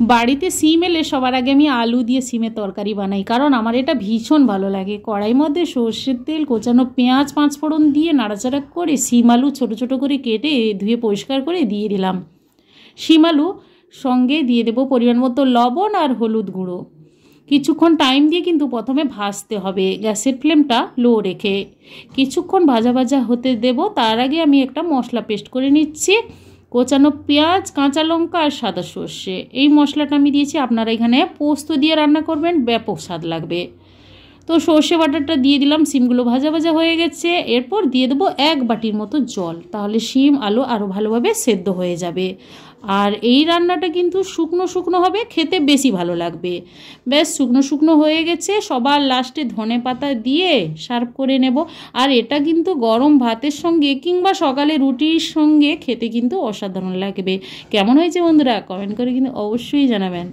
বাড়িতে সিম এলে সবার আগে আমি আলু দিয়ে সিমের তরকারি বানাই, কারণ আমার এটা ভীষণ ভালো লাগে। কড়াইয়ের মধ্যে সর্ষের তেল, কোচানো পেঁয়াজ, পাঁচফোড়ন দিয়ে নাড়াচাড়া করে সিম আলু ছোটো ছোটো করে কেটে ধুয়ে পরিষ্কার করে দিয়ে দিলাম। সিম আলু সঙ্গে দিয়ে দেবো পরিমাণ মতো লবণ আর হলুদ গুঁড়ো। কিছুক্ষণ টাইম দিয়ে কিন্তু প্রথমে ভাজতে হবে, গ্যাসের ফ্লেমটা লো রেখে। কিছুক্ষণ ভাজা ভাজা হতে দেব। তার আগে আমি একটা মশলা পেস্ট করে নিচ্ছি। কোচানো পেঁয়াজ, কাঁচা লঙ্কা আর সাদা সর্ষে, এই মশলাটা আমি দিয়েছি। আপনারা এখানে পোস্ত দিয়ে রান্না করবেন, ব্যাপক স্বাদ লাগবে। তো সর্ষে বাটারটা দিয়ে দিলাম। সিমগুলো ভাজা ভাজা হয়ে গেছে। এরপর দিয়ে দেবো 1 বাটির মতো জল, তাহলে সিম আলু আরও ভালোভাবে সেদ্ধ হয়ে যাবে। আর এই রান্নাটা কিন্তু শুকনো শুকনো হবে, খেতে বেশি ভালো লাগবে। ব্যাস শুকনো শুকনো হয়ে গেছে। সবার লাস্টে ধনে পাতা দিয়ে সার্ভ করে নেব। আর এটা কিন্তু গরম ভাতের সঙ্গে কিংবা সকালে রুটির সঙ্গে খেতে কিন্তু অসাধারণ লাগবে। কেমন হয়েছে বন্ধুরা, কমেন্ট করে কিন্তু অবশ্যই জানাবেন।